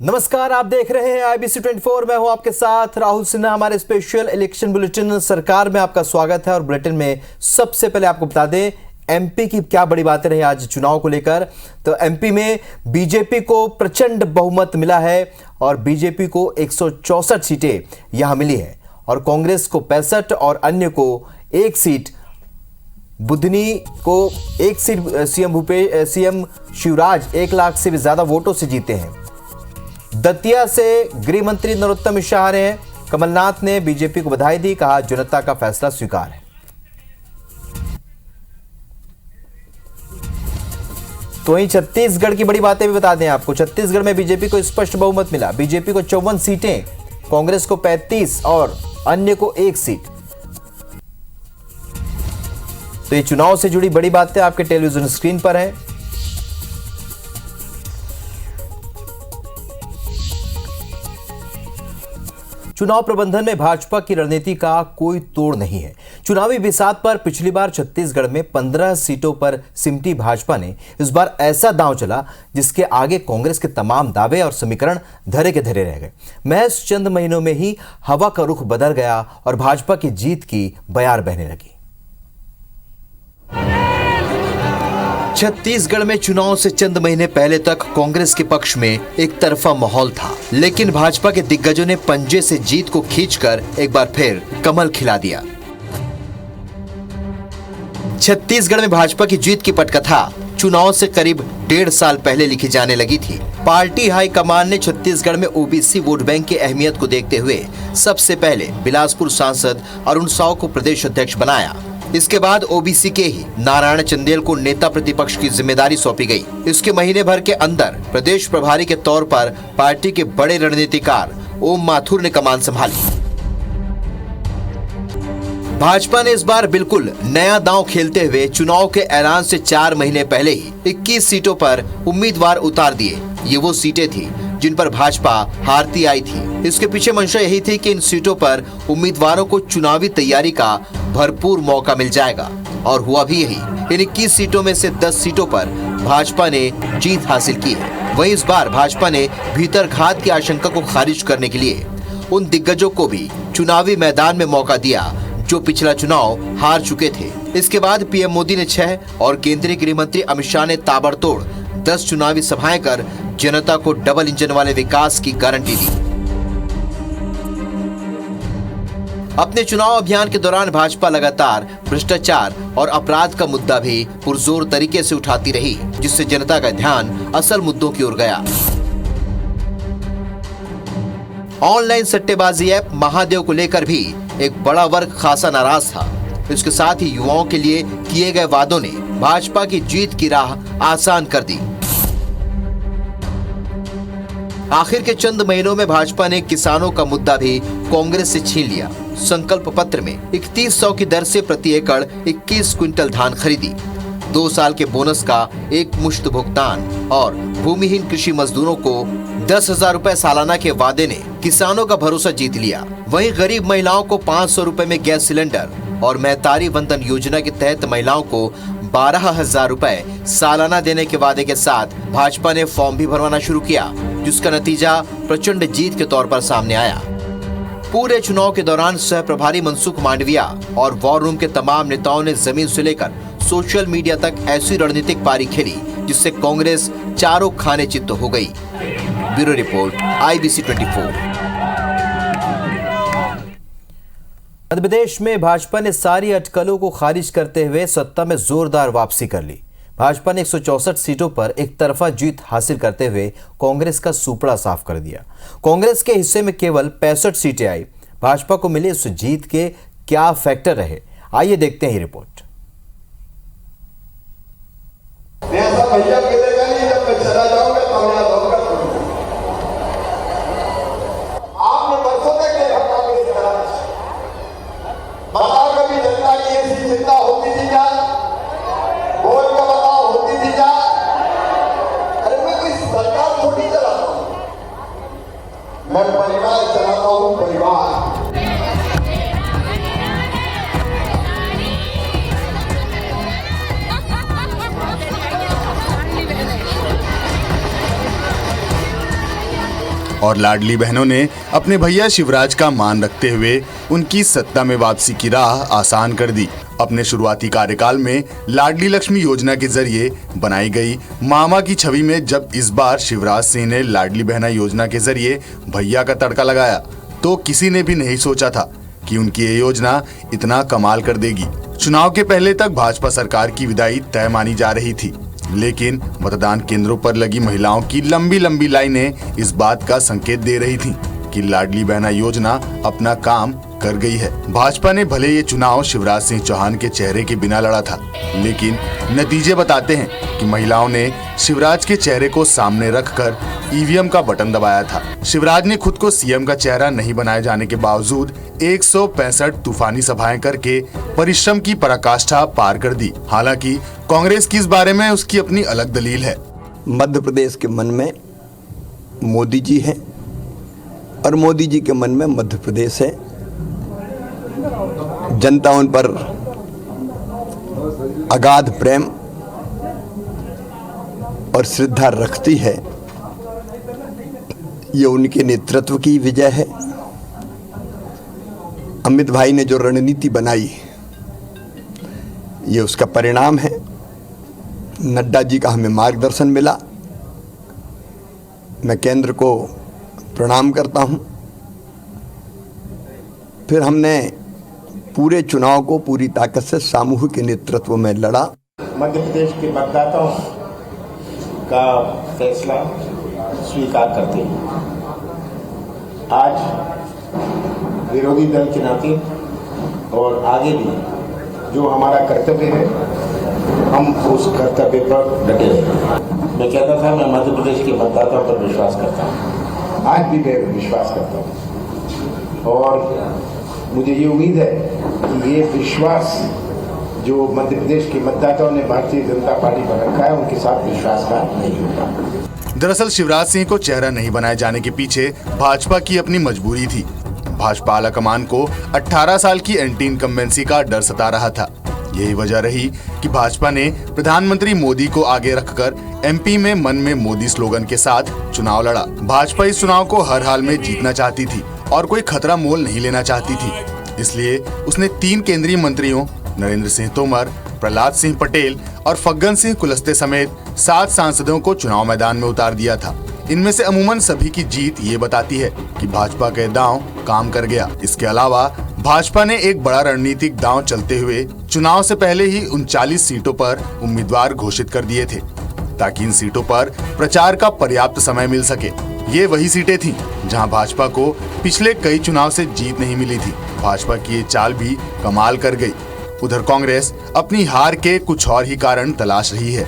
नमस्कार, आप देख रहे हैं IBC 24। मैं हूं आपके साथ राहुल सिन्हा। हमारे स्पेशल इलेक्शन बुलेटिन सरकार में आपका स्वागत है। और बुलेटिन में सबसे पहले आपको बता दें एमपी की क्या बड़ी बातें रही आज चुनाव को लेकर। तो एमपी में बीजेपी को प्रचंड बहुमत मिला है और बीजेपी को 164 सीटें यहां मिली है और कांग्रेस को 65 और अन्य को एक सीट। बुधनी को एक सीट सीएम शिवराज 1 लाख से भी ज्यादा वोटों से जीते हैं। दतिया से गृह मंत्री नरोत्तम मिश्रा आ रहे हैं। कमलनाथ ने बीजेपी को बधाई दी, कहा जनता का फैसला स्वीकार है। तो वहीं छत्तीसगढ़ की बड़ी बातें भी बता दें आपको। छत्तीसगढ़ में बीजेपी को स्पष्ट बहुमत मिला। बीजेपी को 54 सीटें, कांग्रेस को 35 और अन्य को 1 सीट। तो ये चुनाव से जुड़ी बड़ी बातें आपके टेलीविजन स्क्रीन पर हैं। चुनाव प्रबंधन में भाजपा की रणनीति का कोई तोड़ नहीं है। चुनावी बिसात पर पिछली बार छत्तीसगढ़ में 15 सीटों पर सिमटी भाजपा ने इस बार ऐसा दांव चला जिसके आगे कांग्रेस के तमाम दावे और समीकरण धरे के धरे रह गए। महज चंद महीनों में ही हवा का रुख बदल गया और भाजपा की जीत की बयार बहने लगी। छत्तीसगढ़ में चुनाव से चंद महीने पहले तक कांग्रेस के पक्ष में एक तरफा माहौल था, लेकिन भाजपा के दिग्गजों ने पंजे से जीत को खींचकर एक बार फिर कमल खिला दिया। छत्तीसगढ़ में भाजपा की जीत की पटकथा चुनाव से करीब 1.5 साल पहले लिखी जाने लगी थी। पार्टी हाईकमान ने छत्तीसगढ़ में ओबीसी वोट बैंक की अहमियत को देखते हुए सबसे पहले बिलासपुर सांसद अरुण साव को प्रदेश अध्यक्ष बनाया। इसके बाद ओबीसी के ही नारायण चंदेल को नेता प्रतिपक्ष की जिम्मेदारी सौंपी गई। इसके महीने भर के अंदर प्रदेश प्रभारी के तौर पर पार्टी के बड़े रणनीतिकार ओम माथुर ने कमान संभाली। भाजपा ने इस बार बिल्कुल नया दांव खेलते हुए चुनाव के ऐलान से 4 महीने पहले ही 21 सीटों पर उम्मीदवार उतार दिए। ये वो सीटें थी जिन पर भाजपा हारती आई थी। इसके पीछे मंशा यही थी कि इन सीटों पर उम्मीदवारों को चुनावी तैयारी का भरपूर मौका मिल जाएगा और हुआ भी यही। इन 21 सीटों में से 10 सीटों पर भाजपा ने जीत हासिल की है। वहीं इस बार भाजपा ने भीतर घात की आशंका को खारिज करने के लिए उन दिग्गजों को भी चुनावी मैदान में मौका दिया जो पिछला चुनाव हार चुके थे। इसके बाद पीएम मोदी ने 6 और केंद्रीय गृह मंत्री अमित शाह ने ताबड़तोड़ 10 चुनावी सभाएं कर जनता को डबल इंजन वाले विकास की गारंटी दी। अपने चुनाव अभियान के दौरान भाजपा लगातार भ्रष्टाचार और अपराध का मुद्दा भी पुरजोर तरीके से उठाती रही, जिससे जनता का ध्यान असल मुद्दों की ओर गया। ऑनलाइन सट्टेबाजी ऐप महादेव को लेकर भी एक बड़ा वर्ग खासा नाराज था। इसके साथ ही युवाओं के लिए किए गए वादों ने भाजपा की जीत की राह आसान कर दी। आखिर के चंद महीनों में भाजपा ने किसानों का मुद्दा भी कांग्रेस से छीन लिया। संकल्प पत्र में 3100 की दर से प्रति एकड़ 21 क्विंटल धान खरीदी, 2 साल के बोनस का एक मुश्त भुगतान और भूमिहीन कृषि मजदूरों को 10,000 रुपए सालाना के वादे ने किसानों का भरोसा जीत लिया। वहीं गरीब महिलाओं को 500 रुपए में गैस सिलेंडर और महतारी वंदन योजना के तहत महिलाओं को 12,000 रुपए सालाना देने के वादे के साथ भाजपा ने फॉर्म भी भरवाना शुरू किया, जिसका नतीजा प्रचंड जीत के तौर पर सामने आया। पूरे चुनाव के दौरान सह प्रभारी मनसुख मांडविया और वॉर रूम के तमाम नेताओं ने जमीन से लेकर सोशल मीडिया तक ऐसी रणनीतिक पारी खेली जिससे कांग्रेस चारों खाने चित्त हो गई। Bureau report IBC 24। Madhya Pradesh में भाजपा ने सारी अटकलों को खारिज करते हुए सत्ता में जोरदार वापसी कर ली। भाजपा ने 164 सीटों पर एक तरफा जीत हासिल करते हुए कांग्रेस का सुपड़ा साफ कर दिया। कांग्रेस के हिस्से में केवल 65 सीटें आई। भाजपा को मिले इस जीत के क्या फैक्टर रहे, आइए देखते हैं ये रिपोर्ट। मैं परिवार चलाता हूँ। परिवार और लाडली बहनों ने अपने भैया शिवराज का मान रखते हुए उनकी सत्ता में वापसी की राह आसान कर दी। अपने शुरुआती कार्यकाल में लाडली लक्ष्मी योजना के जरिए बनाई गई मामा की छवि में जब इस बार शिवराज सिंह ने लाडली बहना योजना के जरिए भैया का तड़का लगाया तो किसी ने भी नहीं सोचा था कि उनकी ये योजना इतना कमाल कर देगी। चुनाव के पहले तक भाजपा सरकार की विदाई तय मानी जा रही थी, लेकिन मतदान केंद्रों पर लगी महिलाओं की लंबी लंबी लाइनें इस बात का संकेत दे रही थीं कि लाडली बहना योजना अपना काम कर गई है। भाजपा ने भले ये चुनाव शिवराज सिंह चौहान के चेहरे के बिना लड़ा था, लेकिन नतीजे बताते हैं कि महिलाओं ने शिवराज के चेहरे को सामने रखकर ईवीएम का बटन दबाया था। शिवराज ने खुद को सीएम का चेहरा नहीं बनाए जाने के बावजूद 165 तूफानी सभाएं करके परिश्रम की पराकाष्ठा पार कर दी। हालांकि कांग्रेस की इस बारे में उसकी अपनी अलग दलील है। मध्य प्रदेश के मन में मोदी जी हैं और मोदी जी के मन में मध्य प्रदेश है। जनता उन पर अगाध प्रेम और श्रद्धा रखती है। ये उनके नेतृत्व की विजय है। अमित भाई ने जो रणनीति बनाई ये उसका परिणाम है। नड्डा जी का हमें मार्गदर्शन मिला। मैं केंद्र को प्रणाम करता हूं। फिर हमने पूरे चुनाव को पूरी ताकत से सामूहिक नेतृत्व में लड़ा। मध्य प्रदेश के मतदाताओं का फैसला स्वीकार करते हैं। आज विरोधी दल के नाते और आगे भी जो हमारा कर्तव्य है, हम उस कर्तव्य पर डटे रहेंगे। मैं कहता था मैं मध्य प्रदेश के मतदाताओं पर विश्वास करता हूँ, आज भी मैं विश्वास करता हूँ और मुझे ये उम्मीद है कि ये विश्वास जो मध्य प्रदेश के मतदाताओं ने भारतीय जनता पार्टी पर रखा है उनके साथ विश्वासघात नहीं होगा। दरअसल शिवराज सिंह को चेहरा नहीं बनाए जाने के पीछे भाजपा की अपनी मजबूरी थी। भाजपा आलाकमान को 18 साल की एंटी इनकम्बेंसी का डर सता रहा था। यही वजह रही कि भाजपा ने प्रधानमंत्री मोदी को आगे रखकर एमपी में मन में मोदी स्लोगन के साथ चुनाव लड़ा। भाजपा इस चुनाव को हर हाल में जीतना चाहती थी और कोई खतरा मोल नहीं लेना चाहती थी। इसलिए उसने 3 केंद्रीय मंत्रियों नरेंद्र सिंह तोमर, प्रहलाद सिंह पटेल और फग्गन सिंह कुलस्ते समेत 7 सांसदों को चुनाव मैदान में उतार दिया था। इनमें से अमूमन सभी की जीत ये बताती है कि भाजपा का दांव काम कर गया। इसके अलावा भाजपा ने एक बड़ा रणनीतिक दांव चलते हुए चुनाव से पहले ही 39 सीटों पर उम्मीदवार घोषित कर दिए थे ताकि इन सीटों पर प्रचार का पर्याप्त समय मिल सके। ये वही सीटें थीं जहां भाजपा को पिछले कई चुनाव से जीत नहीं मिली थी। भाजपा की ये चाल भी कमाल कर गई। उधर कांग्रेस अपनी हार के कुछ और ही कारण तलाश रही है।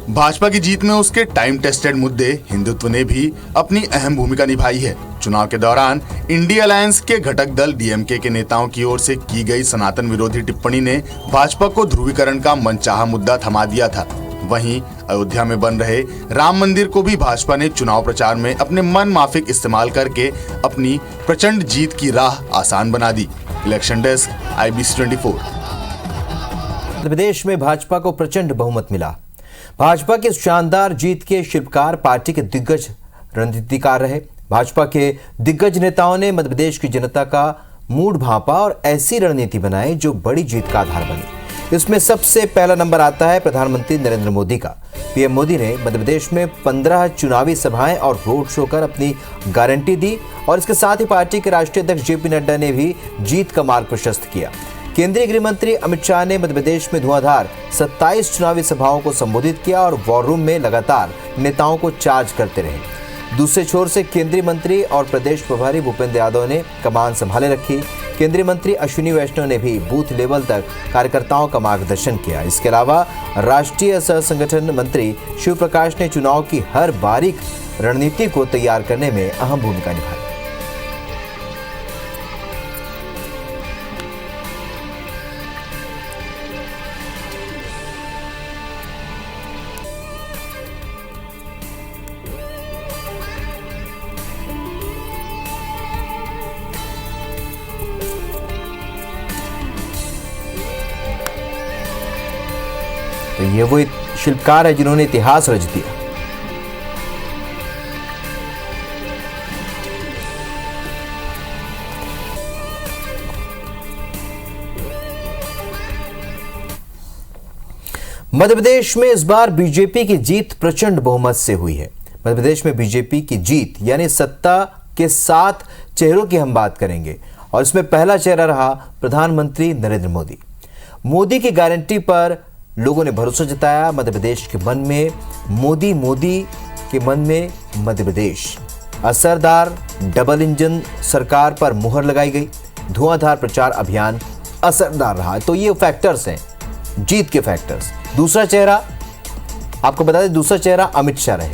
भाजपा की जीत में उसके टाइम टेस्टेड मुद्दे हिंदुत्व ने भी अपनी अहम भूमिका निभाई है। चुनाव के दौरान इंडिया अलायंस के घटक दल डीएमके के नेताओं की ओर से की गई सनातन विरोधी टिप्पणी ने भाजपा को ध्रुवीकरण का मनचाहा मुद्दा थमा दिया था। वहीं अयोध्या में बन रहे राम मंदिर को भी भाजपा ने चुनाव प्रचार में अपने मन माफिक इस्तेमाल करके अपनी प्रचंड जीत की राह आसान बना दी। Election desk IBC 24। Madhya Pradesh में भाजपा को प्रचंड बहुमत मिला। भाजपा की शानदार जीत के शिल्पकार पार्टी के दिग्गज रणनीतिकार रहे। भाजपा के दिग्गज नेताओं ने मध्य प्रदेश की जनता का मूड भांपा और ऐसी रणनीति बनाई जो बड़ी जीत का आधार बनी। इसमें सबसे पहला नंबर आता है प्रधानमंत्री नरेंद्र मोदी का। पीएम मोदी ने मध्य प्रदेश में 15 चुनावी सभाएं और रोड शो कर अपनी गारंटी दी और इसके साथ ही पार्टी के राष्ट्रीय अध्यक्ष जेपी नड्डा ने भी जीत का मार्ग प्रशस्त किया। केंद्रीय गृह मंत्री अमित शाह ने मध्य प्रदेश में धुआंधार 27 चुनावी सभाओं को संबोधित किया और वॉर रूम में लगातार नेताओं को चार्ज करते रहे। दूसरे छोर से केंद्रीय मंत्री और प्रदेश प्रभारी भूपेंद्र यादव ने कमान संभाले रखी। केंद्रीय मंत्री अश्विनी वैष्णव ने भी बूथ लेवल तक कार्यकर्ताओं का मार्गदर्शन किया। इसके अलावा राष्ट्रीय सह संगठन मंत्री शिव प्रकाश ने चुनाव की हर बारीक रणनीति को तैयार करने में अहम भूमिका निभाई। तो ये वो शिल्पकार है जिन्होंने इतिहास रच दिया। मध्य प्रदेश में इस बार बीजेपी की जीत प्रचंड बहुमत से हुई है। मध्य प्रदेश में बीजेपी की जीत यानी सत्ता के 7 चेहरों की हम बात करेंगे और इसमें पहला चेहरा रहा प्रधानमंत्री नरेंद्र मोदी। मोदी की गारंटी पर लोगों ने भरोसा जताया। मध्य प्रदेश के मन में मोदी, मोदी के मन में मध्य प्रदेश। असरदार डबल इंजन सरकार पर मुहर लगाई गई। धुआंधार प्रचार अभियान असरदार रहा। तो ये फैक्टर्स हैं, जीत के फैक्टर्स। दूसरा चेहरा आपको बता दें, दूसरा चेहरा अमित शाह रहे।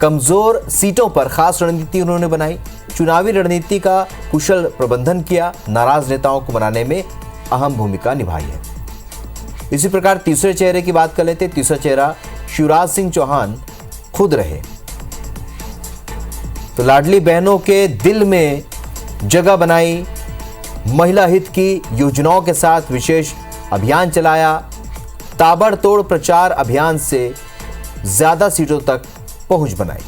कमजोर सीटों पर खास रणनीति उन्होंने बनाई। चुनावी रणनीति का कुशल प्रबंधन किया। नाराज नेताओं को मनाने में अहम भूमिका निभाई है। इसी प्रकार तीसरे चेहरे की बात कर लेते। तीसरा चेहरा शिवराज सिंह चौहान खुद रहे। तो लाडली बहनों के दिल में जगह बनाई। महिला हित की योजनाओं के साथ विशेष अभियान चलाया। ताबड़तोड़ प्रचार अभियान से ज्यादा सीटों तक पहुंच बनाई।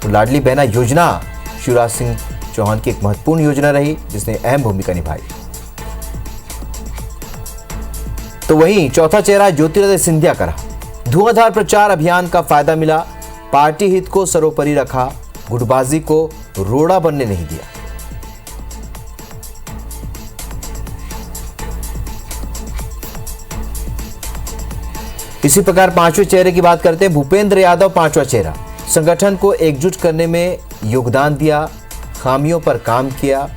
तो लाडली बहना योजना शिवराज सिंह चौहान की एक महत्वपूर्ण योजना रही जिसने अहम भूमिका निभाई। तो वहीं चौथा चेहरा ज्योतिरादित्य सिंधिया का रहा। धुआंधार प्रचार अभियान का फायदा मिला। पार्टी हित को सर्वोपरि रखा। गुटबाजी को रोड़ा बनने नहीं दिया। इसी प्रकार पांचवें चेहरे की बात करते हैं। भूपेंद्र यादव पांचवा चेहरा। संगठन को एकजुट करने में योगदान दिया। खामियों पर काम किया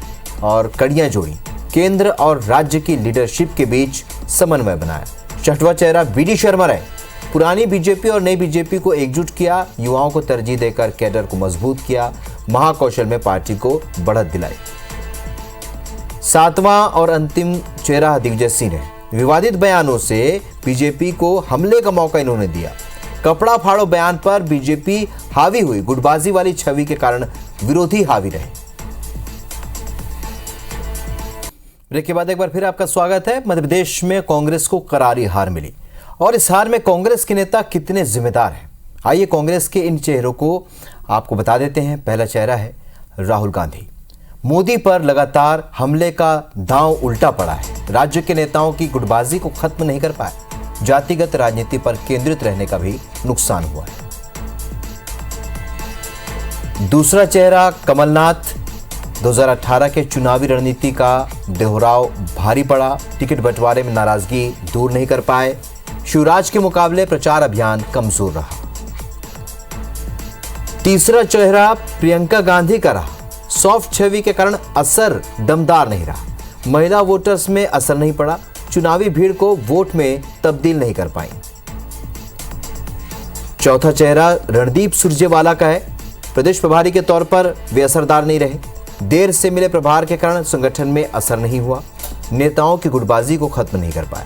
और कड़ियां जोड़ी। केंद्र और राज्य की लीडरशिप के बीच समन्वय बनाया। छठवां चेहरा वीडी शर्मा रहे। पुरानी बीजेपी और नई बीजेपी को एकजुट किया। युवाओं को तरजीह देकर कैडर को मजबूत किया। महाकौशल में पार्टी को बढ़त दिलाई। सातवां और अंतिम चेहरा दिग्विजय सिंह रहे। विवादित बयानों से बीजेपी को हमले का मौका इन्होंने दिया। कपड़ा फाड़ो बयान पर बीजेपी हावी हुई। गुटबाजी वाली छवि के कारण विरोधी हावी रहे। ब्रेक के बाद एक बार फिर आपका स्वागत है। मध्य प्रदेश में कांग्रेस को करारी हार मिली और इस हार में कांग्रेस के नेता कितने जिम्मेदार हैं, आइए कांग्रेस के इन चेहरों को आपको बता देते हैं। पहला चेहरा है राहुल गांधी। मोदी पर लगातार हमले का दांव उल्टा पड़ा है। राज्य के नेताओं की गुटबाजी को खत्म नहीं कर पाए। जातिगत राजनीति पर केंद्रित रहने का भी नुकसान हुआ है। दूसरा चेहरा कमलनाथ। 2018 के चुनावी रणनीति का दोहराव भारी पड़ा। टिकट बंटवारे में नाराजगी दूर नहीं कर पाए। शिवराज के मुकाबले प्रचार अभियान कमजोर रहा। तीसरा चेहरा प्रियंका गांधी का रहा। सॉफ्ट छवि के कारण असर दमदार नहीं रहा। महिला वोटर्स में असर नहीं पड़ा। चुनावी भीड़ को वोट में तब्दील नहीं कर पाई। चौथा चेहरा रणदीप सुरजेवाला का है। प्रदेश प्रभारी के तौर पर वे असरदार नहीं रहे। देर से मिले प्रभार के कारण संगठन में असर नहीं हुआ। नेताओं की गुटबाजी को खत्म नहीं कर पाए।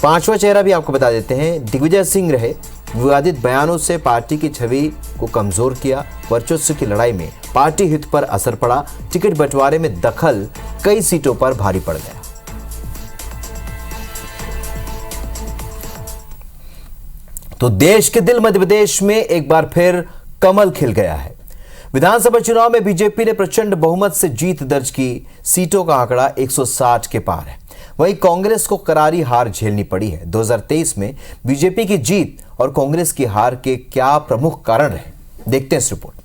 पांचवा चेहरा भी आपको बता देते हैं, दिग्विजय सिंह रहे। विवादित बयानों से पार्टी की छवि को कमजोर किया। वर्चस्व की लड़ाई में पार्टी हित पर असर पड़ा। टिकट बंटवारे में दखल कई सीटों पर भारी पड़ गया। तो देश के दिल मध्य प्रदेश में एक बार फिर कमल खिल गया है। विधानसभा चुनाव में बीजेपी ने प्रचंड बहुमत से जीत दर्ज की। सीटों का आंकड़ा 160 के पार है। वहीं कांग्रेस को करारी हार झेलनी पड़ी है। 2023 में बीजेपी की जीत और कांग्रेस की हार के क्या प्रमुख कारण रहे, देखते हैं इस रिपोर्ट में।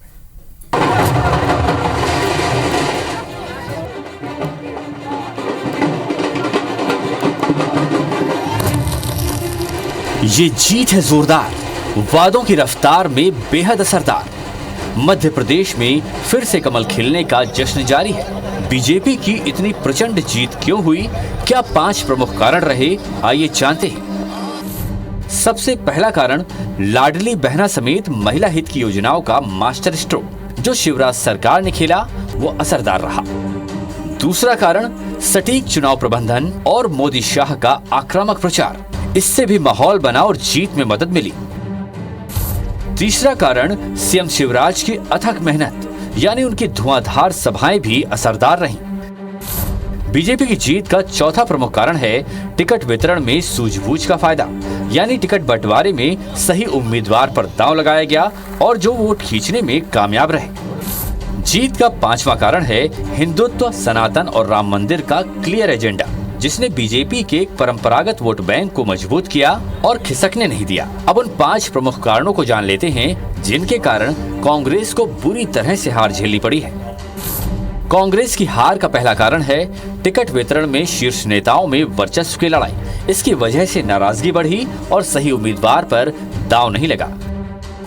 ये जीत है जोरदार, वादों की रफ्तार में बेहद असरदार। मध्य प्रदेश में फिर से कमल खिलने का जश्न जारी है। बीजेपी की इतनी प्रचंड जीत क्यों हुई, क्या 5 प्रमुख कारण रहे, आइए जानते हैं। सबसे पहला कारण लाडली बहना समेत महिला हित की योजनाओं का मास्टर स्ट्रोक जो शिवराज सरकार ने खेला वो असरदार रहा। दूसरा कारण सटीक चुनाव प्रबंधन और मोदी शाह का आक्रामक प्रचार, इससे भी माहौल बना और जीत में मदद मिली। तीसरा कारण सीएम शिवराज की अथक मेहनत, यानी उनकी धुआंधार सभाएं भी असरदार रहीं। बीजेपी की जीत का चौथा प्रमुख कारण है टिकट वितरण में सूझबूझ का फायदा, यानी टिकट बंटवारे में सही उम्मीदवार पर दांव लगाया गया और जो वोट खींचने में कामयाब रहे। जीत का पांचवा कारण है हिंदुत्व, सनातन और राम मंदिर का क्लियर एजेंडा, जिसने बीजेपी के परंपरागत वोट बैंक को मजबूत किया और खिसकने नहीं दिया। अब उन 5 प्रमुख कारणों को जान लेते हैं जिनके कारण कांग्रेस को बुरी तरह से हार झेलनी पड़ी है। कांग्रेस की हार का पहला कारण है टिकट वितरण में शीर्ष नेताओं में वर्चस्व की लड़ाई। इसकी वजह से नाराजगी बढ़ी और सही उम्मीदवार पर दांव नहीं लगा।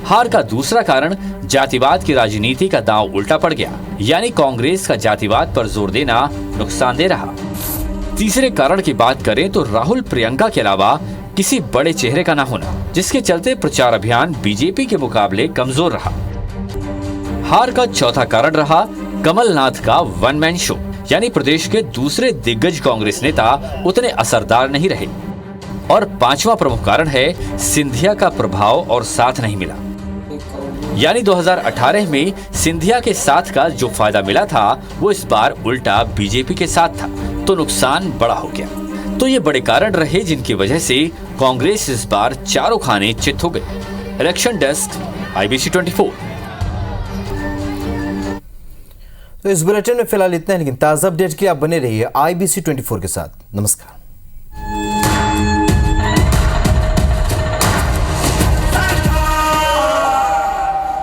हार का दूसरा कारण जातिवाद की राजनीति का दांव उल्टा पड़ गया, यानी कांग्रेस का जातिवाद पर जोर देना नुकसानदेह रहा। तीसरे कारण की बात करें तो राहुल प्रियंका के अलावा किसी बड़े चेहरे का न होना, जिसके चलते प्रचार अभियान बीजेपी के मुकाबले कमजोर रहा। हार का चौथा कारण रहा कमलनाथ का वन मैन शो, यानी प्रदेश के दूसरे दिग्गज कांग्रेस नेता उतने असरदार नहीं रहे। और 5वां प्रमुख कारण है सिंधिया का प्रभाव और साथ नहीं मिला, यानी 2018 में सिंधिया के साथ का जो फायदा मिला था वो इस बार उल्टा बीजेपी के साथ था, तो नुकसान बड़ा हो गया। तो ये बड़े कारण रहे जिनकी वजह से कांग्रेस इस बार चारों खाने चित हो गई। Election desk, IBC 24। तो इस बुलेटिन में फिलहाल इतना है, लेकिन ताज़ा अपडेट के लिए आप बने रहिए IBC 24 के साथ। नमस्कार।